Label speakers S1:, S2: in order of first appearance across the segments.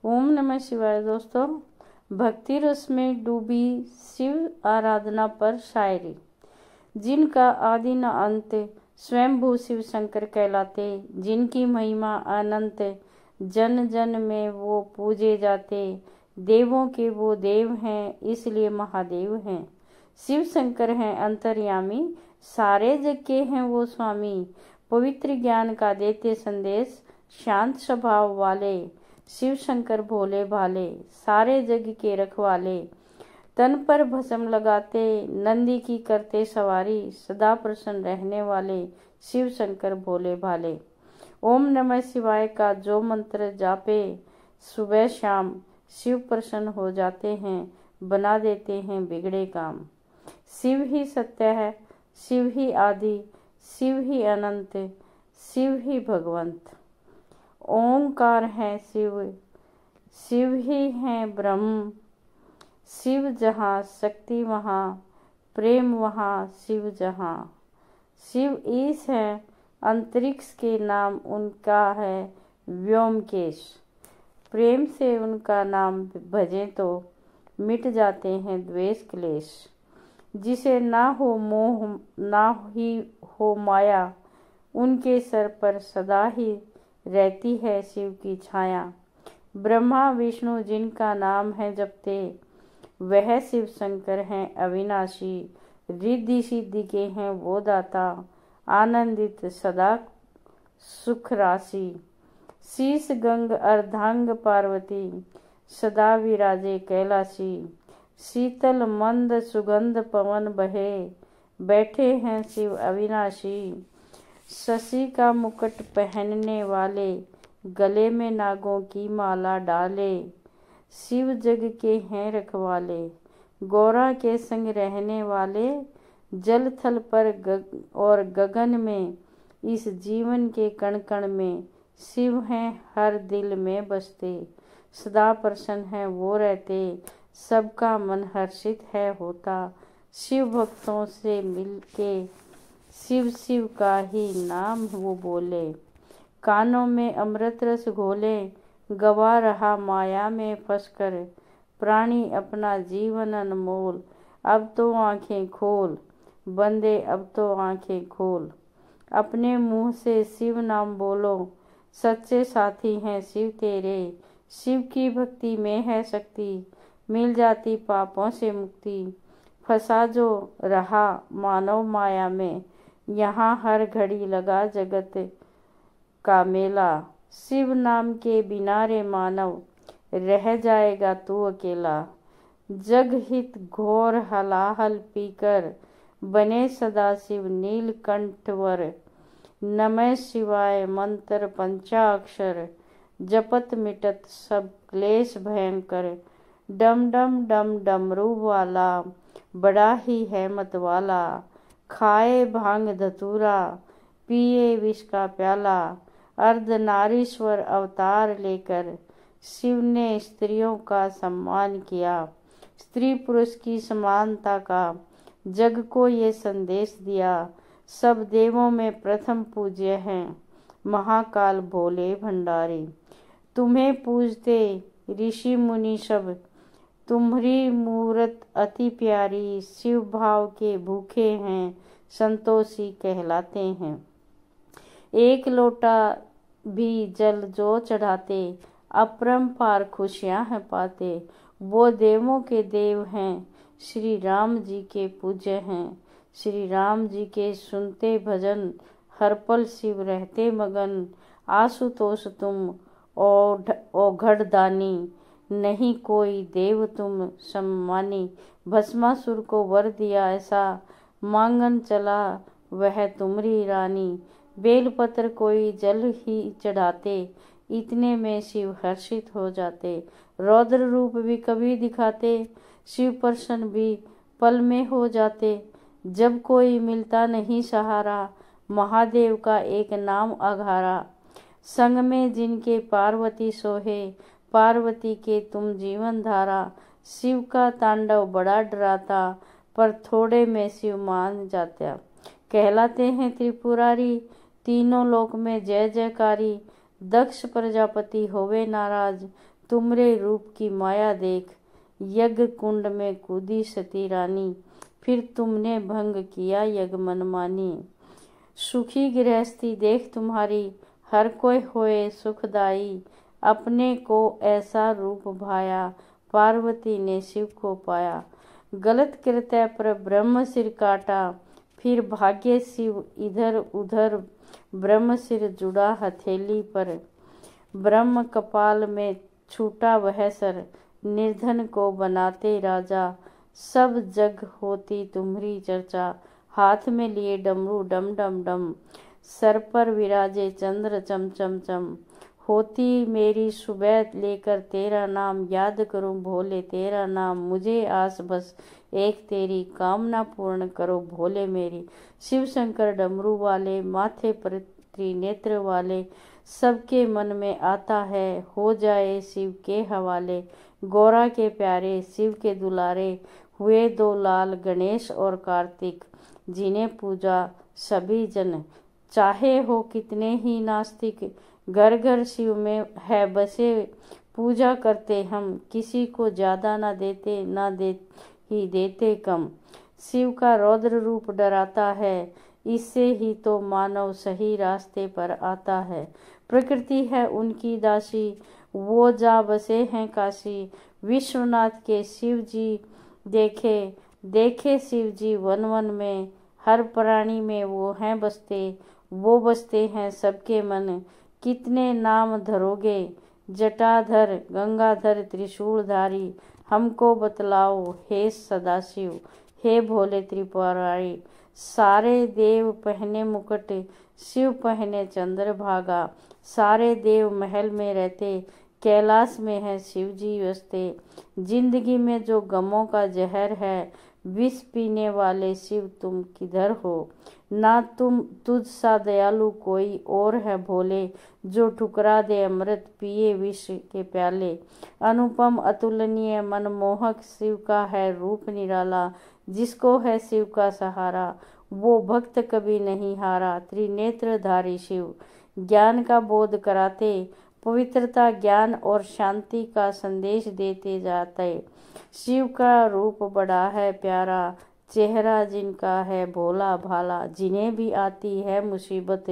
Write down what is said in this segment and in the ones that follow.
S1: ओम नमः शिवाय। दोस्तों, भक्ति रस में डूबी शिव आराधना पर शायरी। जिनका आदि न अंत स्वयंभू शिव शंकर कहलाते, जिनकी महिमा अनंत जन जन में वो पूजे जाते। देवों के वो देव हैं, इसलिए महादेव हैं। शिव शंकर हैं अंतर्यामी, सारे जग के हैं वो स्वामी। पवित्र ज्ञान का देते संदेश, शांत स्वभाव वाले। शिव शंकर भोले भाले, सारे जग के रखवाले। तन पर भस्म लगाते, नंदी की करते सवारी। सदा प्रसन्न रहने वाले, शिव शंकर भोले भाले। ओम नमः शिवाय का जो मंत्र जापे, सुबह शाम शिव प्रसन्न हो जाते हैं, बना देते हैं बिगड़े काम। शिव ही सत्य है, शिव ही आदि, शिव ही अनंत, शिव ही भगवंत। ओंकार है शिव, शिव ही है ब्रह्म। शिव जहाँ शक्ति वहाँ, प्रेम वहाँ शिव जहाँ। शिव ईश है, अंतरिक्ष के नाम उनका है व्योमकेश। प्रेम से उनका नाम भजें तो मिट जाते हैं द्वेष क्लेश। जिसे ना हो मोह ना ही हो माया, उनके सर पर सदा ही रहती है शिव की छाया। ब्रह्मा विष्णु जिनका नाम है जपते, वह शिव शंकर हैं अविनाशी। रिद्धि सिद्धि के हैं वो दाता, आनंदित सदा सुख राशि। शीश गंग अर्धांग पार्वती, सदा विराजे कैलाशी। शीतल मंद सुगंध पवन बहे, बैठे हैं शिव अविनाशी। शशि का मुकुट पहनने वाले, गले में नागों की माला डाले। शिव जग के हैं रखवाले, गौरा के संग रहने वाले। जल थल पर और गगन में, इस जीवन के कण कण में। शिव हैं हर दिल में बसते, सदा प्रसन्न हैं वो रहते। सबका मन हर्षित है होता, शिव भक्तों से मिलके। शिव शिव का ही नाम वो बोले, कानों में अमृत रस घोले। गवा रहा माया में फंसकर, प्राणी अपना जीवन अनमोल। अब तो आंखें खोल बंदे, अब तो आंखें खोल। अपने मुंह से शिव नाम बोलो, सच्चे साथी हैं शिव तेरे। शिव की भक्ति में है शक्ति, मिल जाती पापों से मुक्ति। फंसा जो रहा मानव माया में, यहाँ हर घड़ी लगा जगत का मेला। शिव नाम के बिना रे मानव, रह जाएगा तू अकेला। जग हित घोर हलाहल पीकर, बने सदा शिव नीलकंठवर। नमः शिवाय मंत्र पंचाक्षर, जपत मिटत सब क्लेश भयंकर। डम डम डम डमरू वाला, बड़ा ही है मत वाला। खाए भांग धतूरा, पिए विष का प्याला। अर्धनारीश्वर अवतार लेकर, शिव ने स्त्रियों का सम्मान किया। स्त्री पुरुष की समानता का जग को ये संदेश दिया। सब देवों में प्रथम पूज्य हैं, महाकाल भोले भंडारी। तुम्हें पूजते ऋषि मुनि सब, तुम्हारी मूरत अति प्यारी। शिव भाव के भूखे हैं, संतोषी कहलाते हैं। एक लोटा भी जल जो चढ़ाते, अपरंपार खुशियां है पाते। वो देवों के देव हैं, श्री राम जी के पूज्य हैं। श्री राम जी के सुनते भजन, हर पल शिव रहते मगन। आशुतोष तुम औघड़ दानी, नहीं कोई देव तुम सम्मानी। भस्मासुर को वर दिया ऐसा, मांगन चला वह तुमरी रानी। बेलपत्र कोई जल ही चढ़ाते, इतने में शिव हर्षित हो जाते। रौद्र रूप भी कभी दिखाते, शिव प्रसन्न भी पल में हो जाते। जब कोई मिलता नहीं सहारा, महादेव का एक नाम आधारा। संग में जिनके पार्वती सोहे, पार्वती के तुम जीवन धारा। शिव का तांडव बड़ा डराता, पर थोड़े में शिव मान जाता। कहलाते हैं त्रिपुरारी, तीनों लोक में जय जयकारी। दक्ष प्रजापति होवे नाराज, तुमरे रूप की माया देख, यज्ञ कुंड में कूदी सती रानी, फिर तुमने भंग किया यज्ञ मनमानी। सुखी गृहस्थी देख तुम्हारी, हर कोई होए सुखदाई, अपने को ऐसा रूप भाया, पार्वती ने शिव को पाया। गलत कृत्य पर ब्रह्म सिर काटा, फिर भाग्य शिव इधर उधर, ब्रह्म सिर जुड़ा हथेली पर, ब्रह्म कपाल में छूटा वह सर, निर्धन को बनाते राजा, सब जग होती तुम्हारी चर्चा, हाथ में लिए डमरू डम डम डम, सर पर विराजे चंद्र चम चम चम, होती मेरी सुबह लेकर तेरा नाम, याद करूं भोले तेरा नाम, मुझे आस बस एक तेरी, कामना पूर्ण करो भोले मेरी। शिव शंकर डमरू वाले, माथे पर त्रिनेत्र वाले, सबके मन में आता है, हो जाए शिव के हवाले। गौरा के प्यारे शिव के दुलारे, हुए दो लाल गणेश और कार्तिक, जिन्हें पूजा सभी जन, चाहे हो कितने ही नास्तिक, घर घर शिव में है बसे, पूजा करते हम, किसी को ज्यादा ना देते, ना ही देते कम। शिव का रौद्र रूप डराता है, इससे ही तो मानव सही रास्ते पर आता है। प्रकृति है उनकी दासी, वो जा बसे हैं काशी, विश्वनाथ के शिव जी देखे, देखे शिव जी वन वन में, हर प्राणी में वो हैं बसते, वो बसते हैं सबके मन। कितने नाम धरोगे, जटाधर गंगाधर त्रिशूलधारी, हमको बतलाओ हे सदाशिव, हे भोले त्रिपुरारी। सारे देव पहने मुकुट, शिव पहने चंद्रभागा, सारे देव महल में रहते, कैलाश में है शिव जी बसते। जिंदगी में जो गमों का जहर है, विष पीने वाले शिव तुम किधर हो, ना तुम तुझ सा दयालु कोई और है भोले, जो ठुकरा दे अमृत पिए विष के प्याले। अनुपम अतुलनीय मनमोहक शिव का है रूप निराला, जिसको है शिव का सहारा, वो भक्त कभी नहीं हारा। त्रिनेत्रधारी शिव ज्ञान का बोध कराते, पवित्रता ज्ञान और शांति का संदेश देते जाते। शिव का रूप बड़ा है प्यारा, चेहरा जिनका है भोला भाला, जिन्हें भी आती है मुसीबत,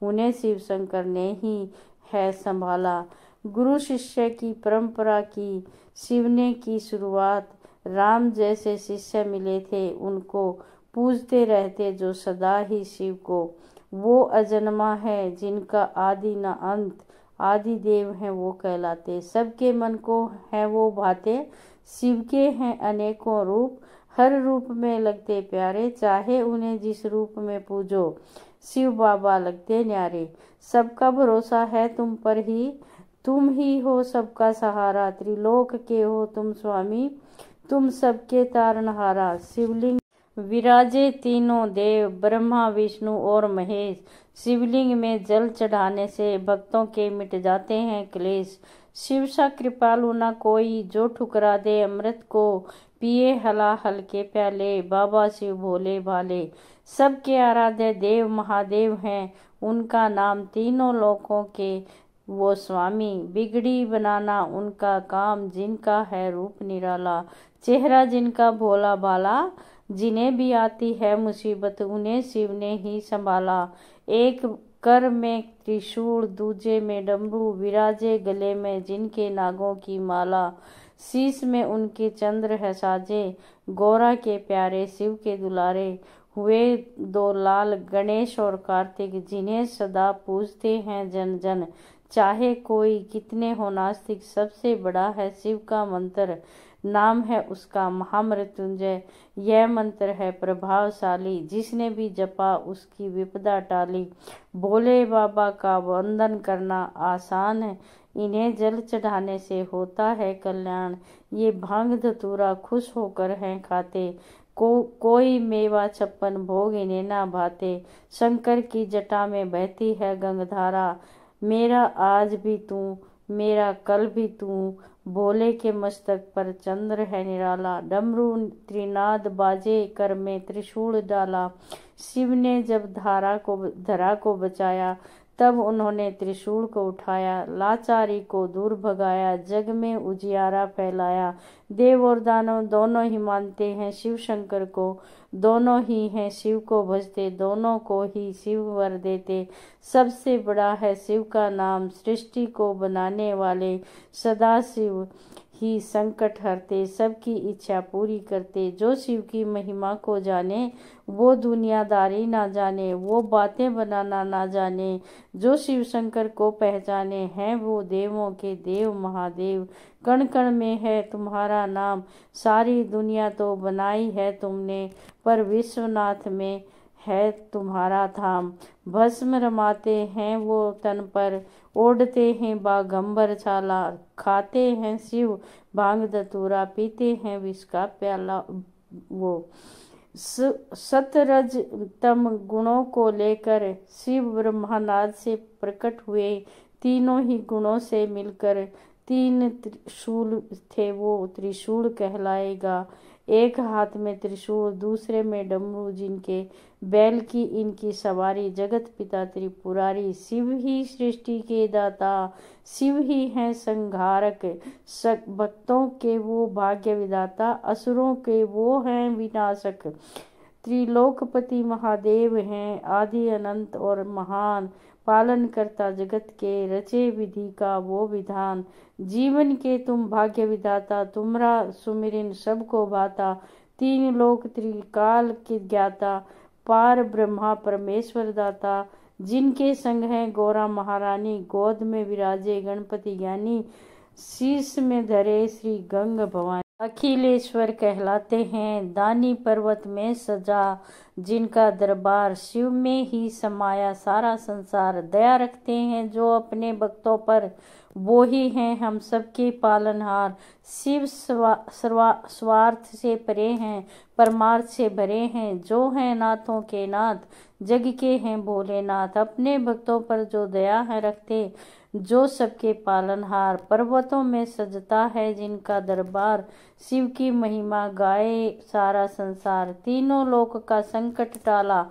S1: उन्हें शिव शंकर ने ही है संभाला। गुरु शिष्य की परंपरा की शिव ने की शुरुआत, राम जैसे शिष्य मिले थे उनको, पूजते रहते जो सदा ही शिव को। वो अजन्मा है जिनका आदि न अंत, आदि देव हैं वो कहलाते, सबके मन को है वो भाते। शिव के हैं अनेकों रूप, हर रूप में लगते प्यारे, चाहे उन्हें जिस रूप में पूजो, शिव बाबा लगते न्यारे। सबका भरोसा है तुम पर ही, तुम ही हो सबका सहारा, त्रिलोक के हो तुम स्वामी, तुम सबके तारनहारा। शिवलिंग विराजे तीनों देव, ब्रह्मा विष्णु और महेश, शिवलिंग में जल चढ़ाने से भक्तों के मिट जाते हैं क्लेश। शिव सा कृपालु न कोई, जो ठुकरा दे अमृत को, पिए हलाहल के प्याले, बाबा शिव भोले भाले। सबके आराध्य देव महादेव हैं, उनका नाम तीनों लोकों के वो स्वामी, बिगड़ी बनाना उनका काम, जिनका है रूप निराला, चेहरा जिनका भोला भाला, जिन्हें भी आती है मुसीबत उन्हें शिव ने ही संभाला। एक कर में त्रिशूल, दूजे में डमरू, विराजे गले में जिनके नागों की माला, शीश में उनके चंद्र है साजे, गौरा के प्यारे शिव के दुलारे। हुए दो लाल गणेश और कार्तिक, जिन्हें सदा पूजते हैं जन जन, चाहे कोई कितने हो नास्तिक, सबसे बड़ा है शिव का मंत्र, नाम है उसका महामृत्युंजय। यह मंत्र है प्रभावशाली, जिसने भी जपा उसकी विपदा टाली। भोले बाबा का वंदन करना आसान है, इन्हें जल चढ़ाने से होता है कल्याण। ये भांग धतूरा खुश होकर हैं खाते, कोई मेवा 56 भोग इन्हें ना भाते। शंकर की जटा में बहती है गंगधारा, मेरा आज भी तू मेरा कल भी तू, भोले के मस्तक पर चंद्र है निराला। डमरू त्रिनाद बाजे, कर में त्रिशूल डाला, शिव ने जब धरा को बचाया, तब उन्होंने त्रिशूल को उठाया, लाचारी को दूर भगाया, जग में उजियारा फैलाया। देव और दानव दोनों ही मानते हैं शिव शंकर को, दोनों ही हैं शिव को भजते, दोनों को ही शिव वर देते। सबसे बड़ा है शिव का नाम, सृष्टि को बनाने वाले, सदा शिव ही संकट हरते, सबकी इच्छा पूरी करते। जो शिव की महिमा को जाने, वो दुनियादारी ना जाने, वो बातें बनाना ना जाने। जो शिव शंकर को पहचाने हैं, वो देवों के देव महादेव। कण कण में है तुम्हारा नाम, सारी दुनिया तो बनाई है तुमने, पर विश्वनाथ में है तुम्हारा धाम। भस्म रमाते हैं वो तन पर, ओढ़ते हैं बागंबर छाला, खाते हैं शिव भांग धतूरा, पीते हैं विष का प्याला। वो सतरज तम गुणों को लेकर शिव ब्रह्मानाद से प्रकट हुए, तीनों ही गुणों से मिलकर तीन त्रिशूल थे, वो त्रिशूल कहलाएगा। एक हाथ में त्रिशूल, दूसरे में डमरू, जिनके बैल की इनकी सवारी, जगत पिता त्रिपुरारी। शिव ही सृष्टि के दाता, शिव ही हैं संहारक, भक्तों के वो भाग्य विधाता, असुरों के वो हैं विनाशक। त्रिलोकपति महादेव हैं, आदि अनंत और महान, पालन करता जगत के, रचे विधि का वो विधान। जीवन के तुम भाग्य विधाता, तुमरा सुमिरन सबको भाता। तीन लोक त्रिकाल के ज्ञाता, पार ब्रह्मा परमेश्वर दाता। जिनके संग है गौरा महारानी, गोद में विराजे गणपति ज्ञानी, शीश में धरे श्री गंग भवानी। अखिलेश्वर कहलाते हैं, दानी पर्वत में सजा, जिनका दरबार, शिव में ही समाया सारा संसार। दया रखते हैं जो अपने भक्तों पर, वो ही हैं हम सबके पालनहार। शिव स्वार्थ से परे हैं, परमार्थ से भरे हैं, जो हैं नाथों के नाथ, जग के हैं भोलेनाथ। अपने भक्तों पर जो दया है रखते, जो सबके पालनहार, पर्वतों में सजता है जिनका दरबार। शिव की महिमा गाए सारा संसार, तीनों लोक का संकट टाला।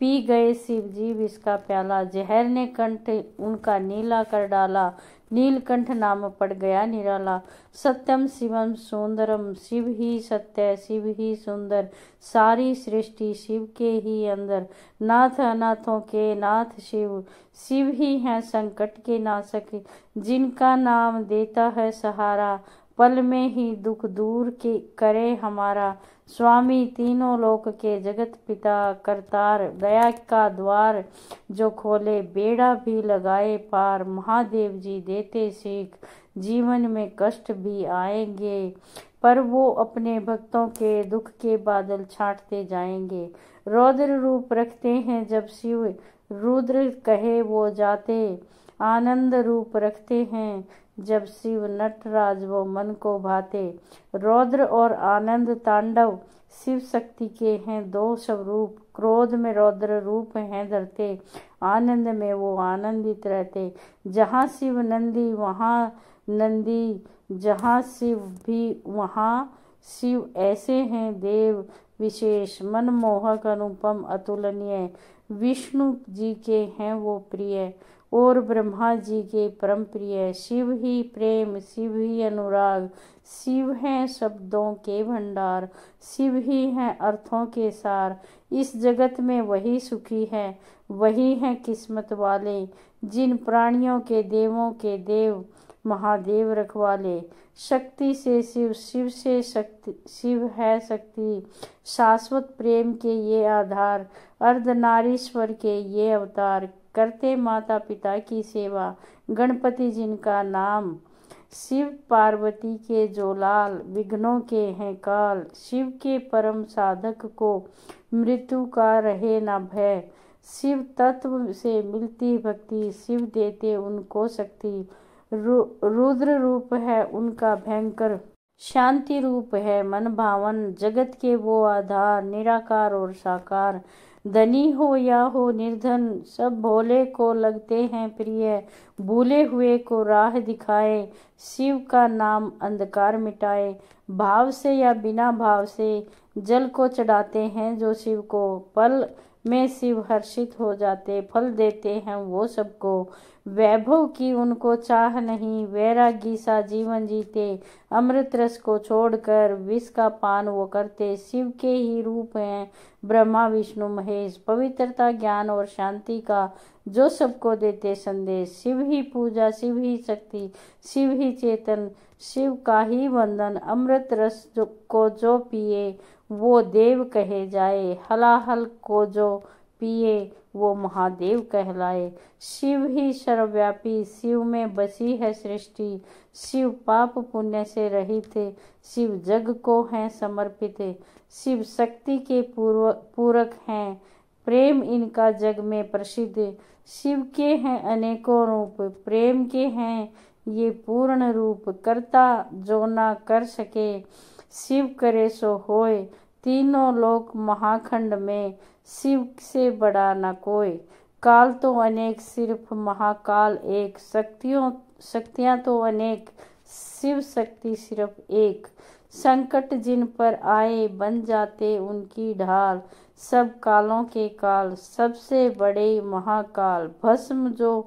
S1: पी गए शिव जी विष का प्याला, जहर ने कंठ उनका नीला कर डाला, नीलकंठ नाम पड़ गया निराला। सत्यम शिवम सुंदरम, शिव ही सत्य शिव ही सुंदर, सारी सृष्टि शिव के ही अंदर। नाथ अनाथों के नाथ शिव, शिव ही हैं संकट के नाशक, जिनका नाम देता है सहारा, पल में ही दुख दूर के करे हमारा। स्वामी तीनों लोक के जगत पिता करतार, दया का द्वार जो खोले, बेड़ा भी लगाए पार। महादेव जी देते सीख, जीवन में कष्ट भी आएंगे, पर वो अपने भक्तों के दुख के बादल छांटते जाएंगे। रौद्र रूप रखते हैं जब शिव, रुद्र कहे वो जाते, आनंद रूप रखते हैं जब शिव, नटराज वो मन को भाते। रौद्र और आनंद तांडव शिव शक्ति के हैं दो स्वरूप, क्रोध में रौद्र रूप हैं धरते, आनंद में वो आनंदित रहते। जहाँ शिव नंदी वहाँ नंदी, जहाँ शिव भी वहाँ शिव, ऐसे हैं देव विशेष, मनमोहक अनुपम अतुलनीय। विष्णु जी के हैं वो प्रिय, और ब्रह्मा जी के परम प्रिय। शिव ही प्रेम, शिव ही अनुराग, शिव हैं शब्दों के भंडार, शिव ही हैं अर्थों के सार। इस जगत में वही सुखी है, वही हैं किस्मत वाले, जिन प्राणियों के देवों के देव महादेव रखवाले। शक्ति से शिव, शिव से शक्ति, शिव है शक्ति, शाश्वत प्रेम के ये आधार, अर्धनारीश्वर के ये अवतार, करते माता पिता की सेवा। गणपति जिनका नाम, शिव पार्वती के जो लाल, विघ्नों के हैं काल। शिव के परम साधक को मृत्यु का रहे न भय, शिव तत्व से मिलती भक्ति, शिव देते उनको शक्ति। रुद्र रूप है उनका भयंकर, शांति रूप है मन भावन, जगत के वो आधार, निराकार और साकार। धनी हो या हो निर्धन, सब भोले को लगते हैं प्रिय, भूले हुए को राह दिखाए, शिव का नाम अंधकार मिटाए। भाव से या बिना भाव से जल को चढ़ाते हैं जो शिव को, पल में शिव हर्षित हो जाते, फल देते हैं वो सबको। वैभव की उनको चाह नहीं, वैरागी सा जीवन जीते, अमृत रस को छोड़कर विष का पान वो करते। शिव के ही रूप हैं ब्रह्मा विष्णु महेश, पवित्रता ज्ञान और शांति का जो सबको देते संदेश। शिव ही पूजा, शिव ही शक्ति, शिव ही चेतन, शिव का ही वंदन। अमृत रस को जो पिए वो देव कहे जाए, हलाहल को जो पिए वो महादेव कहलाए। शिव ही सर्वव्यापी, शिव में बसी है सृष्टि, शिव पाप पुण्य से रहित, शिव जग को हैं समर्पित। शिव शक्ति के पूरक हैं, प्रेम इनका जग में प्रसिद्ध। शिव के हैं अनेकों रूप, प्रेम के हैं ये पूर्ण रूप। करता जो ना कर सके, शिव करे सो होए, तीनों लोक महाखंड में शिव से बड़ा न कोई। काल तो अनेक सिर्फ महाकाल एक, शक्तियाँ तो अनेक शिव शक्ति सिर्फ एक। संकट जिन पर आए बन जाते उनकी ढाल, सब कालों के काल सबसे बड़े महाकाल। भस्म जो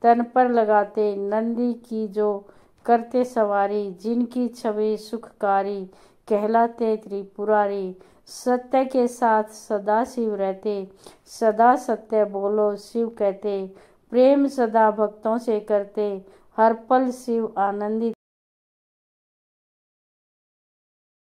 S1: तन पर लगाते, नंदी की जो करते सवारी, जिनकी छवि सुखकारी कहलाते त्रिपुरारी। सत्य के साथ सदा शिव रहते, सदा सत्य बोलो शिव कहते। प्रेम सदा भक्तों से करते, हर पल शिव आनंदित।